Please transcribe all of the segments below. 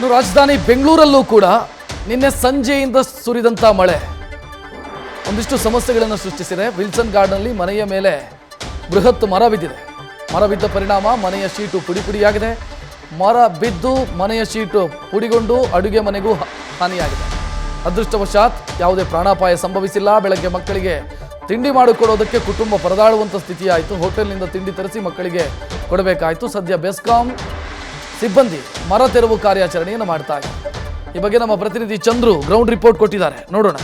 ರಾಜಧಾನಿ ಬೆಂಗಳೂರಲ್ಲೂ ಕೂಡ ನಿನ್ನೆ ಸಂಜೆಯಿಂದ ಸುರಿದಂಥ ಮಳೆ ಒಂದಿಷ್ಟು ಸಮಸ್ಯೆಗಳನ್ನು ಸೃಷ್ಟಿಸಿದೆ. ವಿಲ್ಸನ್ ಗಾರ್ಡನ್ನಲ್ಲಿ ಮನೆಯ ಮೇಲೆ ಬೃಹತ್ ಮರ ಬಿದ್ದಿದೆ. ಮರ ಬಿದ್ದ ಪರಿಣಾಮ ಮನೆಯ ಶೀಟು ಪುಡಿ ಪುಡಿಯಾಗಿದೆ. ಮರ ಬಿದ್ದು ಮನೆಯ ಶೀಟು ಪುಡಿಗೊಂಡು ಅಡುಗೆ ಮನೆಗೂ ಹಾನಿಯಾಗಿದೆ. ಅದೃಷ್ಟವಶಾತ್ ಯಾವುದೇ ಪ್ರಾಣಾಪಾಯ ಸಂಭವಿಸಿಲ್ಲ. ಬೆಳಗ್ಗೆ ಮಕ್ಕಳಿಗೆ ತಿಂಡಿ ಮಾಡಿಕೊಡೋದಕ್ಕೆ ಕುಟುಂಬ ಪರದಾಡುವಂಥ ಸ್ಥಿತಿಯಾಯಿತು. ಹೋಟೆಲ್ನಿಂದ ತಿಂಡಿ ತರಿಸಿ ಮಕ್ಕಳಿಗೆ ಕೊಡಬೇಕಾಯಿತು. ಸದ್ಯ ಬೆಸ್ಕಾಂ ಸಿಬ್ಬಂದಿ ಮರ ತೆರವು ಕಾರ್ಯಾಚರಣೆಯನ್ನು ಮಾಡ್ತಾ ಇದ್ದಾರೆ. ಈ ಬಗ್ಗೆ ನಮ್ಮ ಪ್ರತಿನಿಧಿ ಚಂದ್ರು ಗ್ರೌಂಡ್ ರಿಪೋರ್ಟ್ ಕೊಟ್ಟಿದ್ದಾರೆ, ನೋಡೋಣ.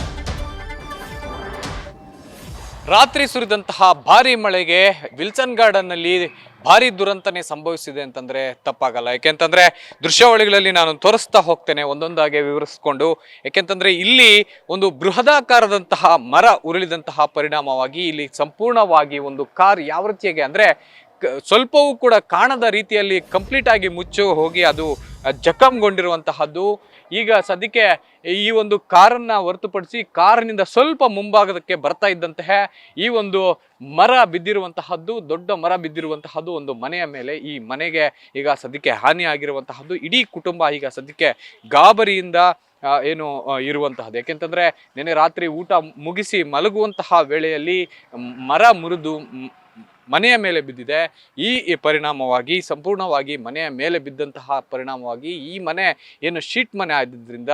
ರಾತ್ರಿ ಸುರಿದಂತಹ ಭಾರಿ ಮಳೆಗೆ ವಿಲ್ಸನ್ ಗಾರ್ಡನ್ನಲ್ಲಿ ಭಾರಿ ದುರಂತನೇ ಸಂಭವಿಸಿದೆ ಅಂತಂದ್ರೆ ತಪ್ಪಾಗಲ್ಲ. ಯಾಕೆಂತಂದ್ರೆ ದೃಶ್ಯಾವಳಿಗಳಲ್ಲಿ ನಾನು ತೋರಿಸ್ತಾ ಹೋಗ್ತೇನೆ ಒಂದೊಂದಾಗಿ ವಿವರಿಸಿಕೊಂಡು. ಯಾಕೆಂತಂದ್ರೆ ಇಲ್ಲಿ ಒಂದು ಬೃಹದಾಕಾರದಂತಹ ಮರ ಉರುಳಿದಂತಹ ಪರಿಣಾಮವಾಗಿ ಇಲ್ಲಿ ಸಂಪೂರ್ಣವಾಗಿ ಒಂದು ಕಾರ್ ಯಾವ ರೀತಿಯಾಗಿ ಅಂದ್ರೆ ಸ್ವಲ್ಪವೂ ಕೂಡ ಕಾಣದ ರೀತಿಯಲ್ಲಿ ಕಂಪ್ಲೀಟ್ ಆಗಿ ಮುಚ್ಚು ಹೋಗಿ ಅದು ಜಖಂಗೊಂಡಿರುವಂತಹದ್ದು. ಈಗ ಸದ್ಯಕ್ಕೆ ಈ ಒಂದು ಕಾರನ್ನ ಹೊರತುಪಡಿಸಿ ಕಾರಿನಿಂದ ಸ್ವಲ್ಪ ಮುಂಭಾಗದಕ್ಕೆ ಬರ್ತಾ ಇದ್ದಂತಹ ಈ ಒಂದು ಮರ ಬಿದ್ದಿರುವಂತಹದ್ದು, ದೊಡ್ಡ ಮರ ಬಿದ್ದಿರುವಂತಹದ್ದು ಒಂದು ಮನೆಯ ಮೇಲೆ. ಈ ಮನೆಗೆ ಈಗ ಸದ್ಯಕ್ಕೆ ಹಾನಿ ಆಗಿರುವಂತಹದ್ದು. ಇಡೀ ಕುಟುಂಬ ಈಗ ಸದ್ಯಕ್ಕೆ ಗಾಬರಿಯಿಂದ ಏನು ಇರುವಂತಹದ್ದು. ಯಾಕೆಂತಂದ್ರೆ ನಿನ್ನೆ ರಾತ್ರಿ ಊಟ ಮುಗಿಸಿ ಮಲಗುವಂತಹ ವೇಳೆಯಲ್ಲಿ ಮರ ಮುರಿದು ಮನೆಯ ಮೇಲೆ ಬಿದ್ದಿದೆ. ಈ ಪರಿಣಾಮವಾಗಿ ಸಂಪೂರ್ಣವಾಗಿ ಮನೆಯ ಮೇಲೆ ಬಿದ್ದಂತಹ ಪರಿಣಾಮವಾಗಿ ಈ ಮನೆ ಏನು ಶೀಟ್ ಮನೆ ಆಗಿದ್ದರಿಂದ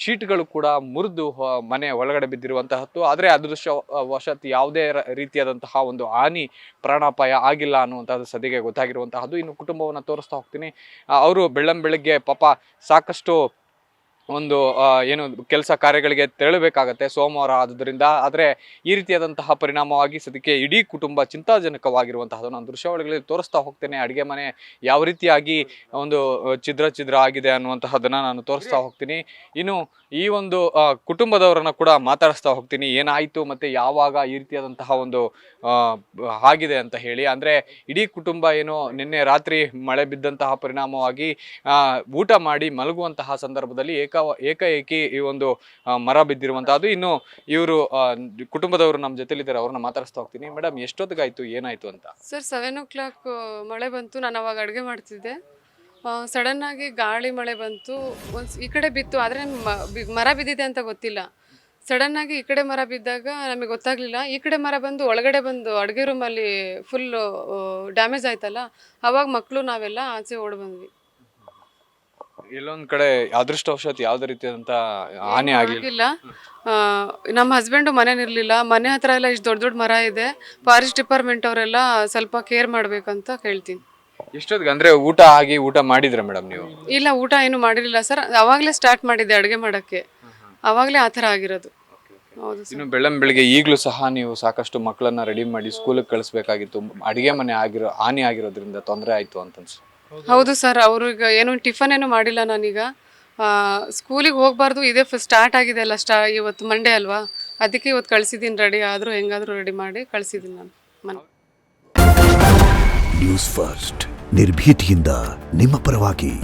ಶೀಟ್ಗಳು ಕೂಡ ಮುರಿದು ಮನೆ ಒಳಗಡೆ ಬಿದ್ದಿರುವಂತಹದ್ದು. ಆದರೆ ಅದೃಷ್ಟವಶಾತ್ ಯಾವುದೇ ರೀತಿಯಾದಂತಹ ಒಂದು ಹಾನಿ ಪ್ರಾಣಾಪಾಯ ಆಗಿಲ್ಲ ಅನ್ನುವಂಥದ್ದು ಸದ್ಯಕ್ಕೆ ಗೊತ್ತಾಗಿರುವಂತಹದ್ದು. ಇನ್ನು ಕುಟುಂಬವನ್ನು ತೋರಿಸ್ತಾ ಹೋಗ್ತೀನಿ. ಅವರು ಬೆಳ್ಳಂಬೆಳಗ್ಗೆ ಪಾಪ ಸಾಕಷ್ಟು ಒಂದು ಏನು ಕೆಲಸ ಕಾರ್ಯಗಳಿಗೆ ತೆರಳಬೇಕಾಗತ್ತೆ ಸೋಮವಾರ ಆದುದರಿಂದ. ಆದರೆ ಈ ರೀತಿಯಾದಂತಹ ಪರಿಣಾಮವಾಗಿ ಸದ್ಯಕ್ಕೆ ಇಡೀ ಕುಟುಂಬ ಚಿಂತಾಜನಕವಾಗಿರುವಂತಹದ್ದು ನಾನು ದೃಶ್ಯಾವಳಿಗಳಲ್ಲಿ ತೋರಿಸ್ತಾ ಹೋಗ್ತೇನೆ. ಅಡುಗೆ ಮನೆ ಯಾವ ರೀತಿಯಾಗಿ ಒಂದು ಛಿದ್ರ ಆಗಿದೆ ಅನ್ನುವಂತಹದನ್ನ ನಾನು ತೋರಿಸ್ತಾ ಹೋಗ್ತೀನಿ. ಇನ್ನು ಈ ಒಂದು ಕುಟುಂಬದವರನ್ನ ಕೂಡ ಮಾತಾಡಿಸ್ತಾ ಹೋಗ್ತೀನಿ, ಏನಾಯಿತು ಮತ್ತೆ ಯಾವಾಗ ಈ ರೀತಿಯಾದಂತಹ ಒಂದು ಆಗಿದೆ ಅಂತ ಹೇಳಿ. ಅಂದ್ರೆ ಇಡೀ ಕುಟುಂಬ ಏನು ನಿನ್ನೆ ರಾತ್ರಿ ಮಳೆ ಬಿದ್ದಂತಹ ಪರಿಣಾಮವಾಗಿ ಊಟ ಮಾಡಿ ಮಲಗುವಂತಹ ಸಂದರ್ಭದಲ್ಲಿ ಏಕಾಏಕಿ ಈ ಒಂದು ಮರ ಬಿದ್ದಿರುವಂತಹದ್ದು. ಇನ್ನು ಇವರು ಕುಟುಂಬದವರು ನಮ್ಮ ಜೊತೆಲಿದ್ದಾರೆ, ಅವ್ರನ್ನ ಮಾತಾಡಿಸ್ತಾ ಹೋಗ್ತೀನಿ. ಮೇಡಮ್, ಎಷ್ಟೊತ್ತಿಗಾಯ್ತು, ಏನಾಯ್ತು ಅಂತ? ಸರ್ 7 o'clock ಮಳೆ ಬಂತು. ನಾನು ಅವಾಗ ಅಡುಗೆ ಮಾಡ್ತಿದ್ದೆ. ಸಡನ್ ಆಗಿ ಗಾಳಿ ಮಳೆ ಬಂತು. ಈ ಕಡೆ ಬಿತ್ತು, ಆದರೆ ಮರ ಬಿದ್ದಿದೆ ಅಂತ ಗೊತ್ತಿಲ್ಲ. ಸಡನ್ ಆಗಿ ಈ ಕಡೆ ಮರ ಬಿದ್ದಾಗ ನಮಗೆ ಗೊತ್ತಾಗ್ಲಿಲ್ಲ. ಈ ಕಡೆ ಮರ ಬಂದು ಒಳಗಡೆ ಬಂದು ಅಡುಗೆ ರೂಮಲ್ಲಿ ಫುಲ್ ಡ್ಯಾಮೇಜ್ ಆಯ್ತಲ್ಲ, ಅವಾಗ ಮಕ್ಕಳು ನಾವೆಲ್ಲ ಆಚೆ ಓಡ್ ಬಂದ್ವಿ. ಇಲ್ಲೊಂದ್ ಕಡೆ ಅದೃಷ್ಟವಶಾತ್ ಯಾವ್ದೇ ರೀತಿಯಾದಂತ ಹಾನಿ ಆಗಿಲ್ಲ. ನಮ್ಮ ಹಸ್ಬೆಂಡು ಮನೇನಿರ್ಲಿಲ್ಲ. ಮನೆ ಹತ್ರ ಎಲ್ಲ ಇಷ್ಟು ದೊಡ್ಡ ದೊಡ್ಡ ಮರ ಇದೆ. ಫಾರೆಸ್ಟ್ ಡಿಪಾರ್ಟ್ಮೆಂಟ್ ಅವರೆಲ್ಲ ಸ್ವಲ್ಪ ಕೇರ್ ಮಾಡ್ಬೇಕಂತ ಕೇಳ್ತೀನಿ. ಎಷ್ಟೊತ್ತಿಗೆ ಅಂದ್ರೆ ಊಟ ಮಾಡಿದ್ರೆ ಮೇಡಮ್ ನೀವು? ಇಲ್ಲ, ಊಟ ಏನು ಮಾಡಿರಲಿಲ್ಲ ಸರ್. ಅವಾಗಲೇ ಸ್ಟಾರ್ಟ್ ಮಾಡಿದ್ದೆ ಅಡುಗೆ ಮಾಡೋಕ್ಕೆ, ಅವಾಗಲೇ ಆ ಥರ ಆಗಿರೋದು. ಹೌದು. ಇನ್ನು ಬೆಳಗ್ಗೆ ಈಗಲೂ ಸಹ ನೀವು ಸಾಕಷ್ಟು ಮಕ್ಕಳನ್ನ ರೆಡಿ ಮಾಡಿ ಸ್ಕೂಲಿಗೆ ಕಳಿಸ್ಬೇಕಾಗಿತ್ತು. ಅಡುಗೆ ಮನೆ ಹಾನಿ ಆಗಿರೋದ್ರಿಂದ ತೊಂದರೆ ಆಯ್ತು ಅಂತ ಅನ್ಸುತ್ತೆ. ಹೌದು ಸರ್. ಅವ್ರಿಗೆ ಏನು ಟಿಫನ್ ಏನು ಮಾಡಿಲ್ಲ. ನಾನೀಗ ಸ್ಕೂಲಿಗೆ ಹೋಗಬಾರ್ದು, ಇದೇ ಸ್ಟಾರ್ಟ್ ಆಗಿದೆ ಅಲ್ಲ, ಇವತ್ತು ಮಂಡೇ ಅಲ್ವಾ, ಅದಕ್ಕೆ ಇವತ್ತು ಕಳಿಸಿದ್ದೀನಿ. ರೆಡಿ ಆದರೂ ಹೆಂಗಾದರೂ ರೆಡಿ ಮಾಡಿ ಕಳಿಸಿದ್ದೀನಿ ನಾನು ಮನೆ. ನ್ಯೂಸ್ ಫಸ್ಟ್, ನಿರ್ಭೀತಿಯಿಂದ ನಿಮ್ಮ ಪರವಾಗಿ.